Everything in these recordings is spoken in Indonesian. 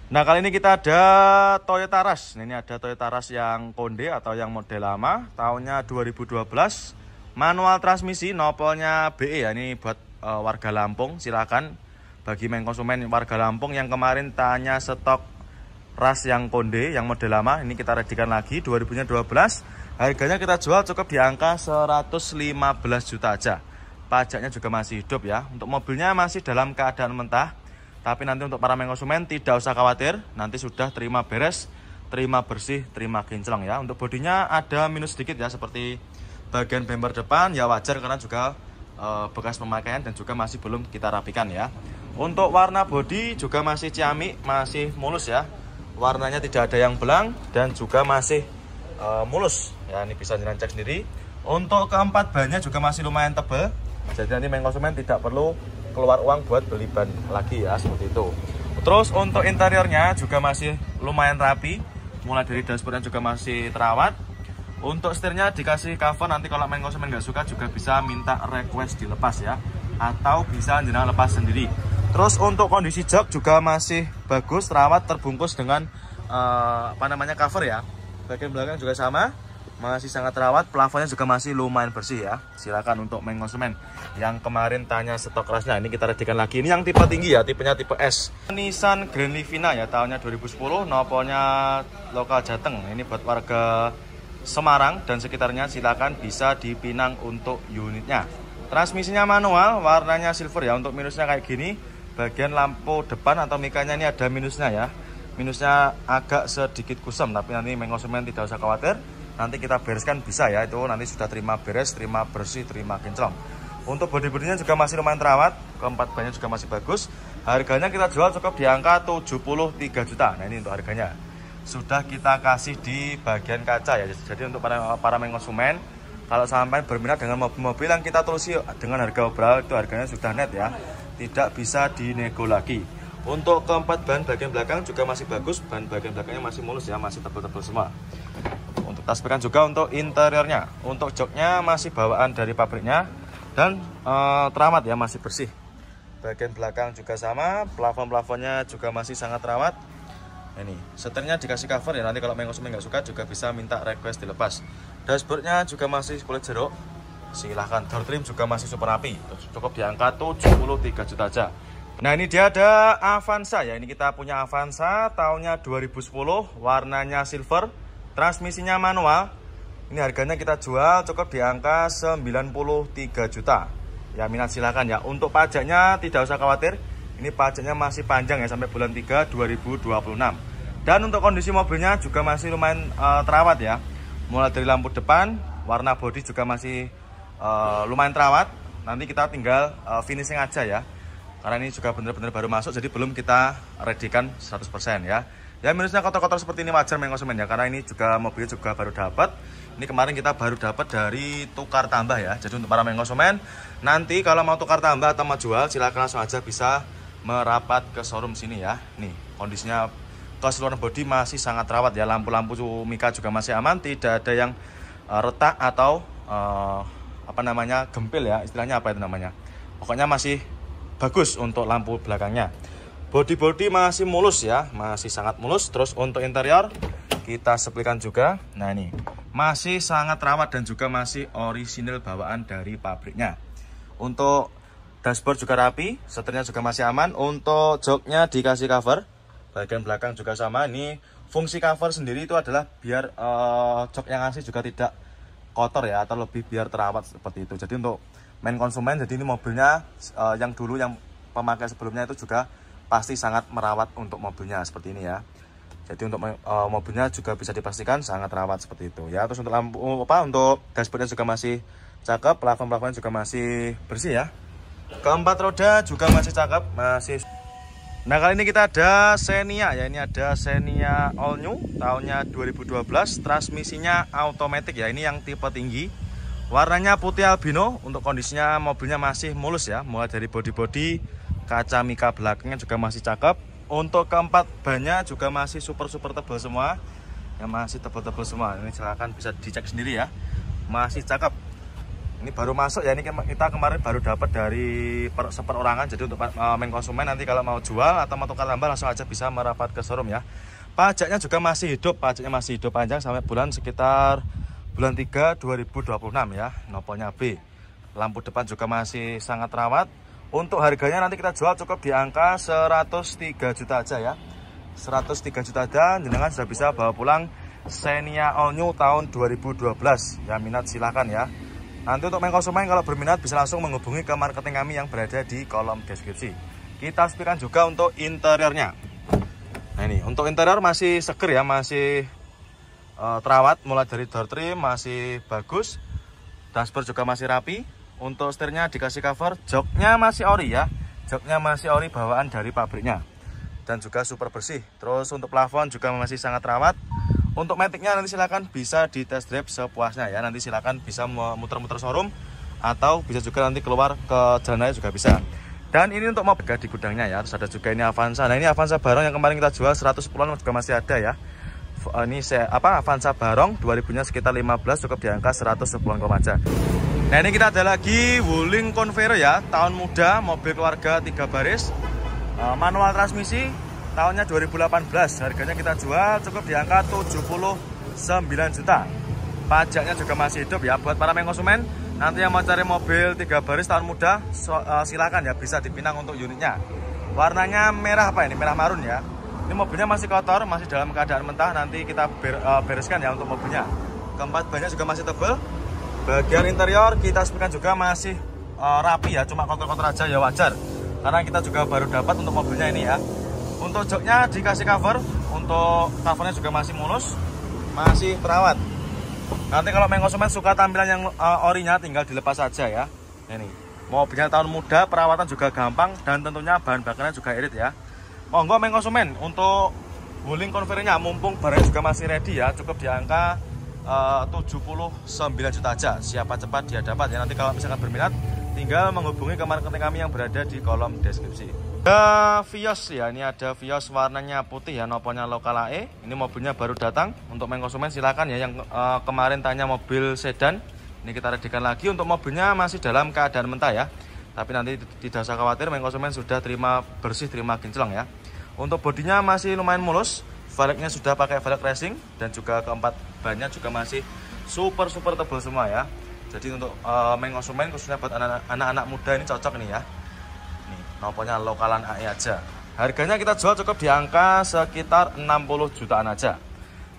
Nah, kali ini kita ada Toyota Rush. Nah, ini ada Toyota Rush yang konde atau yang model lama, tahunnya 2012. Manual transmisi, nopolnya BE ya. Ini buat warga Lampung, silakan bagi main konsumen warga Lampung yang kemarin tanya stok Rush yang konde, yang model lama. Ini kita readikan lagi 2012. Harganya kita jual cukup di angka 115 juta aja. Pajaknya juga masih hidup ya. Untuk mobilnya masih dalam keadaan mentah. Tapi nanti untuk para main konsumen tidak usah khawatir, nanti sudah terima beres, terima bersih, terima kinclong ya. Untuk bodinya ada minus sedikit ya, seperti bagian bumper depan ya wajar karena juga bekas pemakaian dan juga masih belum kita rapikan ya. Untuk warna bodi juga masih ciamik, masih mulus ya. Warnanya tidak ada yang belang dan juga masih mulus ya. Ini bisa jenengan cek sendiri. Untuk keempat bannya juga masih lumayan tebal. Jadi nanti main konsumen tidak perlu keluar uang buat beli ban lagi ya, seperti itu. Terus untuk interiornya juga masih lumayan rapi, mulai dari dashboardnya juga masih terawat. Untuk setirnya dikasih cover, nanti kalau main konsumen nggak suka juga bisa minta request dilepas ya, atau bisa jenengan lepas sendiri. Terus untuk kondisi jok juga masih bagus, terawat, terbungkus dengan cover ya. Bagian belakang juga sama, masih sangat terawat, plafonnya juga masih lumayan bersih ya. Silakan untuk main konsumen yang kemarin tanya stok Rushnya, ini kita readikan lagi. Ini yang tipe tinggi ya, tipenya tipe S. Nissan Grand Livina ya, tahunnya 2010, nopolnya lokal Jateng. Ini buat warga Semarang dan sekitarnya, silakan bisa dipinang untuk unitnya. Transmisinya manual, warnanya silver ya. Untuk minusnya kayak gini, bagian lampu depan atau mikanya ini ada minusnya ya. Minusnya agak sedikit kusam, tapi nanti main konsumen tidak usah khawatir. Nanti kita bereskan bisa ya, itu nanti sudah terima beres, terima bersih, terima kinclong. Untuk bodi-bodinya juga masih lumayan terawat, keempat bannya juga masih bagus. Harganya kita jual cukup di angka 73 juta. Nah, ini untuk harganya. Sudah kita kasih di bagian kaca ya. Jadi untuk para main konsumen, kalau sampai berminat dengan mobil-mobil yang kita tulis dengan harga obral, itu harganya sudah net ya. Tidak bisa dinego lagi. Untuk keempat ban bagian belakang juga masih bagus, ban bagian belakangnya masih mulus ya, masih tebal-tebal semua. Kita sampaikan juga untuk interiornya, untuk joknya masih bawaan dari pabriknya dan terawat ya, masih bersih. Bagian belakang juga sama, plafon-plafonnya juga masih sangat terawat. Ini setirnya dikasih cover ya, nanti kalau main konsumen nggak suka juga bisa minta request dilepas. Dashboardnya juga masih kulit jeruk, silahkan. Door trim juga masih super rapi, cukup di angka 73 juta aja. Nah, ini dia ada Avanza ya, ini kita punya Avanza tahunnya 2010, warnanya silver. Transmisinya manual. Ini harganya kita jual cukup di angka 93 juta. Ya, minat silakan ya. Untuk pajaknya tidak usah khawatir. Ini pajaknya masih panjang ya, sampai bulan 3 2026. Dan untuk kondisi mobilnya juga masih lumayan terawat ya. Mulai dari lampu depan, warna bodi juga masih lumayan terawat. Nanti kita tinggal finishing aja ya. Karena ini juga benar-benar baru masuk, jadi belum kita readikan 100% ya. Ya, minusnya kotor-kotor seperti ini wajar main konsumen ya, karena ini juga mobilnya juga baru dapat. Ini kemarin kita baru dapat dari tukar tambah ya. Jadi untuk para main konsumen, nanti kalau mau tukar tambah atau mau jual, silakan langsung aja bisa merapat ke showroom sini ya. Nih, kondisinya keseluruhan bodi masih sangat terawat ya. Lampu-lampu mika juga masih aman, tidak ada yang retak atau gempil ya, istilahnya apa itu namanya. Pokoknya masih bagus untuk lampu belakangnya. Bodi-bodi masih mulus ya, masih sangat mulus. Terus untuk interior kita seplikan juga. Nah, ini masih sangat terawat dan juga masih orisinil bawaan dari pabriknya. Untuk dashboard juga rapi, setirnya juga masih aman. Untuk joknya dikasih cover, bagian belakang juga sama. Ini fungsi cover sendiri itu adalah biar jok yang asli juga tidak kotor ya, atau lebih biar terawat seperti itu. Jadi untuk main konsumen, jadi ini mobilnya yang dulu yang pemakai sebelumnya itu juga pasti sangat merawat untuk mobilnya seperti ini ya. Jadi untuk mobilnya juga bisa dipastikan sangat rawat seperti itu ya. Terus untuk lampu untuk dashboardnya juga masih cakep, plafon-plafonnya juga masih bersih ya. Keempat roda juga masih cakep, masih. Nah, kali ini kita ada Xenia ya. Ini ada Xenia all new tahunnya 2012, transmisinya automatic ya. Ini yang tipe tinggi. Warnanya putih albino. Untuk kondisinya mobilnya masih mulus ya, mulai dari bodi-bodi, kaca mika belakangnya juga masih cakep. Untuk keempat bannya juga masih super tebal semua, yang masih tebal-tebal semua. Ini silahkan bisa dicek sendiri ya, masih cakep. Ini baru masuk ya, ini kita kemarin baru dapat dari seperorangan. Jadi untuk main konsumen nanti kalau mau jual atau mau tukar tambah langsung aja bisa merapat ke showroom ya. Pajaknya juga masih hidup, pajaknya masih hidup panjang sampai sekitar bulan 3 2026 ya. Nopolnya B. Lampu depan juga masih sangat rawat. Untuk harganya nanti kita jual cukup di angka 103 juta aja ya. 103 juta aja, jenengan sudah bisa bawa pulang Xenia All New tahun 2012. Ya minat silahkan ya. Nanti untuk main konsumen kalau berminat bisa langsung menghubungi ke marketing kami yang berada di kolom deskripsi. Kita sepikan juga untuk interiornya. Nah ini untuk interior masih seger ya, masih terawat, mulai dari door trim masih bagus, dashboard juga masih rapi. Untuk setirnya dikasih cover, joknya masih ori ya, joknya masih ori bawaan dari pabriknya dan juga super bersih. Terus untuk plafon juga masih sangat terawat. Untuk maticnya nanti silakan bisa di test drive sepuasnya ya, nanti silakan bisa muter-muter showroom atau bisa juga nanti keluar ke jalan raya juga bisa. Dan ini untuk mobil di gudangnya ya. Terus ada juga ini Avanza. Nah ini Avanza Barong yang kemarin kita jual 110-an juga masih ada ya. Ini Avanza Barong 2000-nya sekitar 15, cukup di angka 110-an aja. Nah ini kita ada lagi Wuling Convero ya, tahun muda, mobil keluarga 3 baris, manual transmisi, tahunnya 2018. Harganya kita jual cukup di angka 79 juta. Pajaknya juga masih hidup ya. Buat para main konsumen nanti yang mau cari mobil 3 baris tahun muda, silakan ya, bisa dipinang untuk unitnya. Warnanya merah apa ini? Merah marun ya. Ini mobilnya masih kotor, masih dalam keadaan mentah. Nanti kita bereskan ya untuk mobilnya. Keempat bannya juga masih tebal. Bagian interior kita sepikan juga masih rapi ya, cuma kotor-kotor aja ya wajar. Karena kita juga baru dapat untuk mobilnya ini ya. Untuk joknya dikasih cover, untuk covernya juga masih mulus, masih terawat. Nanti kalau main konsumen suka tampilan yang orinya tinggal dilepas saja ya. Ini mobilnya tahun muda, perawatan juga gampang dan tentunya bahan bakarnya juga irit ya. Monggo main konsumen untuk Wuling Convero-nya, mumpung barangnya juga masih ready ya, cukup di angka 79 juta aja. Siapa cepat dia dapat ya. Nanti kalau misalkan berminat tinggal menghubungi ke marketing kami yang berada di kolom deskripsi. Ada Vios ya, ini ada Vios warnanya putih ya, nopolnya lokal AE. Ini mobilnya baru datang. Untuk main konsumen silakan ya, yang kemarin tanya mobil sedan, ini kita readikan lagi. Untuk mobilnya masih dalam keadaan mentah ya, tapi nanti tidak usah khawatir, main konsumen sudah terima bersih, terima kinclong ya. Untuk bodinya masih lumayan mulus, velgnya sudah pakai velg racing, dan juga keempat bannya juga masih super tebal semua ya. Jadi untuk main konsumen khususnya buat anak-anak muda ini cocok nih ya. Nih nopolnya lokalan AE aja. Harganya kita jual cukup di angka sekitar 60 jutaan aja.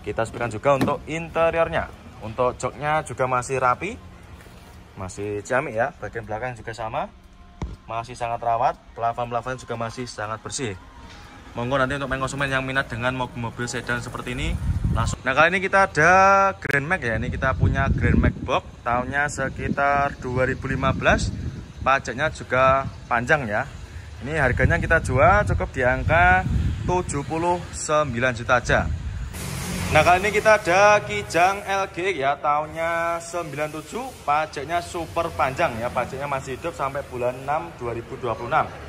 Kita sepikan juga untuk interiornya. Untuk joknya juga masih rapi, masih ciamik ya. Bagian belakang juga sama, masih sangat rawat. Plafon juga masih sangat bersih. Monggo nanti untuk main konsumen yang minat dengan mobil sedan seperti ini langsung. Nah kali ini kita ada Grand Max ya, ini kita punya Grand Max Box, tahunnya sekitar 2015, pajaknya juga panjang ya. Ini harganya kita jual cukup di angka 79 juta aja. Nah kali ini kita ada Kijang LG ya, tahunnya 97, pajaknya super panjang ya, pajaknya masih hidup sampai bulan 6 2026.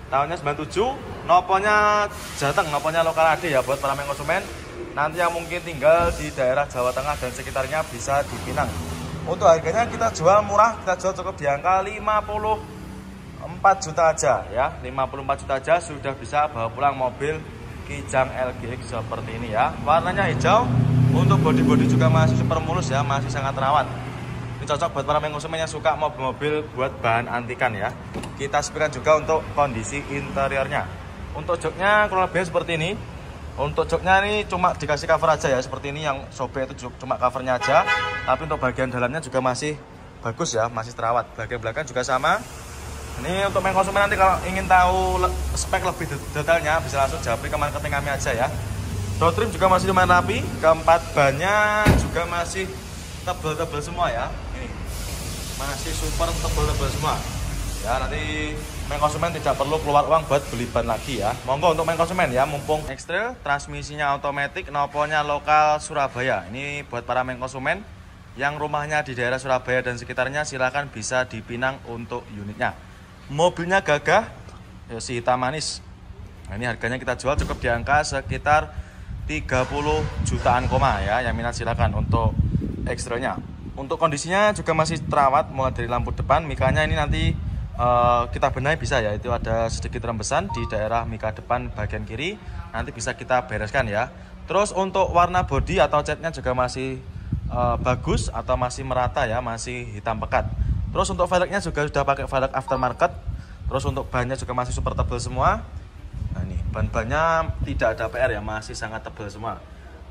Tahunnya 97, nopolnya Jateng, nopolnya lokal AD ya, buat para main konsumen nanti yang mungkin tinggal di daerah Jawa Tengah dan sekitarnya bisa dipinang. Untuk harganya kita jual murah, kita jual cukup di angka 54 juta aja ya. 54 juta aja sudah bisa bawa pulang mobil Kijang LGX seperti ini ya. Warnanya hijau, untuk bodi-bodi juga masih super mulus ya, masih sangat rawat. Ini cocok buat para main konsumen yang suka mobil-mobil buat bahan antikan ya. Kita sepikan juga untuk kondisi interiornya. Untuk joknya kurang lebih seperti ini. Untuk joknya ini cuma dikasih cover aja ya, seperti ini. Yang sobek itu cuma covernya aja. Tapi untuk bagian dalamnya juga masih bagus ya, masih terawat. Bagian belakang juga sama. Ini untuk main konsumen nanti kalau ingin tahu spek lebih detailnya bisa langsung japri ke marketing kami aja ya. Door trim juga masih lumayan rapi. Keempat bannya juga masih tebal-tebal semua ya. Ini masih super tebal-tebal semua ya. Nanti main konsumen tidak perlu keluar uang buat beli ban lagi ya. Monggo untuk main konsumen ya, mumpung X-Trail, transmisinya otomatis, nopolnya lokal Surabaya. Ini buat para main konsumen yang rumahnya di daerah Surabaya dan sekitarnya, silahkan bisa dipinang untuk unitnya. Mobilnya gagah ya, si hitam manis. Nah, ini harganya kita jual cukup di angka sekitar 30 jutaan koma ya. Yang minat silahkan untuk X-Trailnya. Untuk kondisinya juga masih terawat, mulai dari lampu depan. Mikanya ini nanti kita benahi bisa ya, itu ada sedikit rembesan di daerah mika depan bagian kiri, nanti bisa kita bereskan ya. Terus untuk warna bodi atau catnya juga masih bagus atau masih merata ya, masih hitam pekat. Terus untuk velgnya juga sudah pakai velg aftermarket. Terus untuk bannya juga masih super tebal semua. Nah ini ban-bannya tidak ada PR ya, masih sangat tebal semua.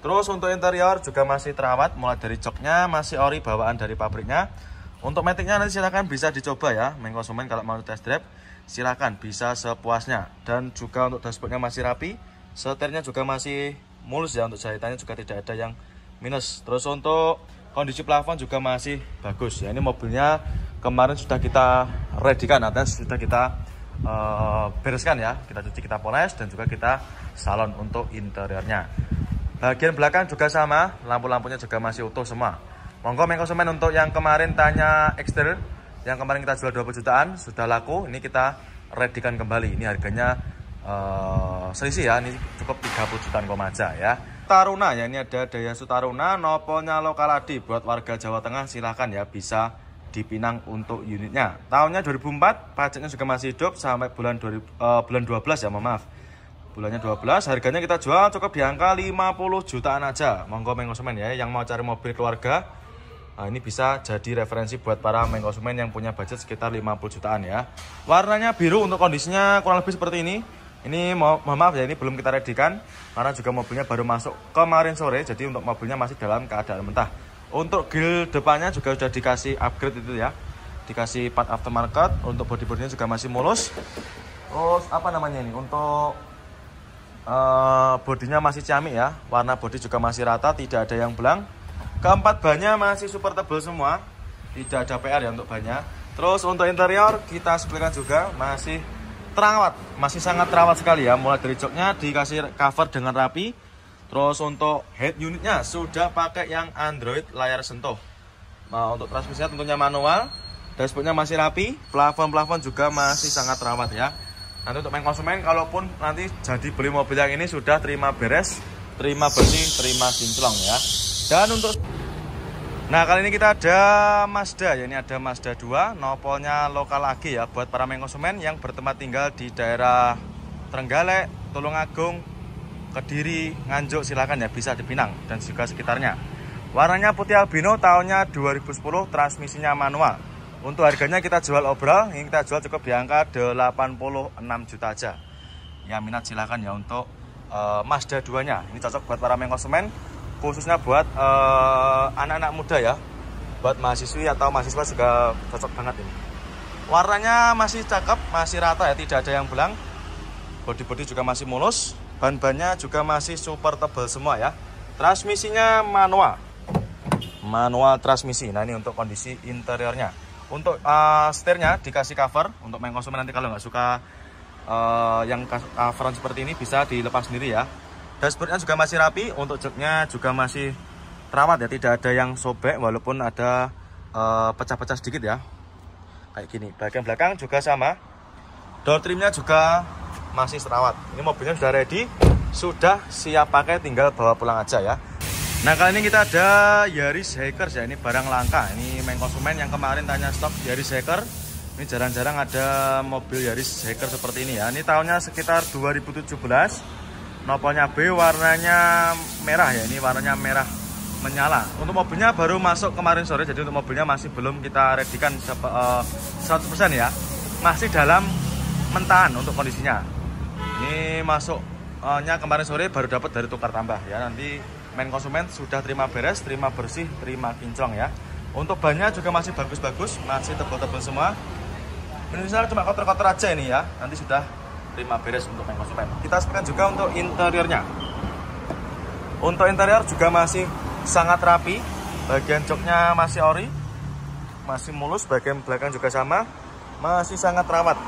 Terus untuk interior juga masih terawat, mulai dari joknya masih ori bawaan dari pabriknya. Untuk maticnya nanti silahkan bisa dicoba ya, konsumen kalau mau test drive silahkan bisa sepuasnya. Dan juga untuk dashboardnya masih rapi, setirnya juga masih mulus ya, untuk jahitannya juga tidak ada yang minus. Terus untuk kondisi plafon juga masih bagus ya, ini mobilnya kemarin sudah kita readykan, atas sudah kita bereskan ya, kita cuci, kita poles, dan juga kita salon untuk interiornya. Bagian belakang juga sama, lampu-lampunya juga masih utuh semua. Monggo konsumen untuk yang kemarin tanya eksterior, yang kemarin kita jual 20 jutaan sudah laku, ini kita readykan kembali. Ini harganya selisih ya, ini cukup 30 jutaan aja ya. Taruna ya, ini ada Daihatsu Taruna, nopolnya lokal adi. Buat warga Jawa Tengah silahkan ya, bisa dipinang untuk unitnya. Tahunnya 2004, pajaknya juga masih hidup sampai bulan 12 ya, maaf. Bulannya 12, harganya kita jual cukup di angka 50 jutaan aja. Monggo konsumen ya, yang mau cari mobil keluarga, nah ini bisa jadi referensi buat para konsumen yang punya budget sekitar 50 jutaan ya. Warnanya biru, untuk kondisinya kurang lebih seperti ini. Ini mohon maaf ya, ini belum kita readykan karena juga mobilnya baru masuk kemarin sore, jadi untuk mobilnya masih dalam keadaan mentah. Untuk grill depannya juga sudah dikasih upgrade itu ya, dikasih part aftermarket. Untuk bodi-bodinya juga masih mulus. Terus apa namanya ini, untuk bodinya masih ciamik ya, warna bodi juga masih rata, tidak ada yang belang. Keempat bannya masih super tebal semua, tidak ada PR ya untuk bannya. Terus untuk interior kita sebutkan juga masih terawat, masih sangat terawat sekali ya. Mulai dari joknya dikasih cover dengan rapi. Terus untuk head unitnya sudah pakai yang Android layar sentuh. Nah, untuk transmisinya tentunya manual, dashboardnya masih rapi, plafon juga masih sangat terawat ya. Nanti untuk konsumen kalaupun nanti jadi beli mobil yang ini sudah terima beres, terima bersih, terima kinclong ya. Dan untuk kali ini kita ada Mazda ya, ini ada Mazda 2, nopolnya lokal lagi ya, buat para konsumen yang bertempat tinggal di daerah Trenggalek, Tulungagung, Kediri, Nganjuk, silakan ya, bisa dipinang dan juga sekitarnya. Warnanya putih albino, tahunnya 2010, transmisinya manual. Untuk harganya kita jual obral, ini kita jual cukup di angka 86 juta aja. Ya minat silahkan ya untuk Mazda 2-nya. Ini cocok buat para konsumen, khususnya buat anak-anak muda ya. Buat mahasiswi atau mahasiswa juga cocok banget ini. Warnanya masih cakep, masih rata ya, tidak ada yang belang. Bodi-bodi juga masih mulus, ban-bannya juga masih super tebal semua ya. Transmisinya manual. Manual transmisi. Nah ini untuk kondisi interiornya. Untuk setirnya dikasih cover, untuk konsumen nanti kalau nggak suka yang coveran seperti ini bisa dilepas sendiri ya. Dashboardnya juga masih rapi, untuk joknya juga masih terawat ya, tidak ada yang sobek walaupun ada pecah-pecah sedikit ya. Kayak gini. Bagian belakang juga sama. Door trimnya juga masih terawat. Ini mobilnya sudah ready, sudah siap pakai, tinggal bawa pulang aja ya. Nah kali ini kita ada Yaris Hackers ya, ini barang langka. Ini konsumen yang kemarin tanya stok Yaris Hacker. Ini jarang-jarang ada mobil Yaris Hacker seperti ini ya. Ini tahunnya sekitar 2017. Nopolnya B, warnanya merah ya, ini warnanya merah menyala. Untuk mobilnya baru masuk kemarin sore, jadi untuk mobilnya masih belum kita readykan 100% ya. Masih dalam mentahan untuk kondisinya. Ini masuknya kemarin sore, baru dapat dari tukar tambah ya. Nanti konsumen sudah terima beres, terima bersih, terima kinclong ya. Untuk bannya juga masih bagus-bagus, masih tebal-tebal semua. Misalnya cuma kotor-kotor aja ini ya, nanti sudah terima beres untuk konsumen. Kita sebutkan juga untuk interiornya. Untuk interior juga masih sangat rapi, bagian joknya masih ori, masih mulus, bagian belakang juga sama, masih sangat terawat.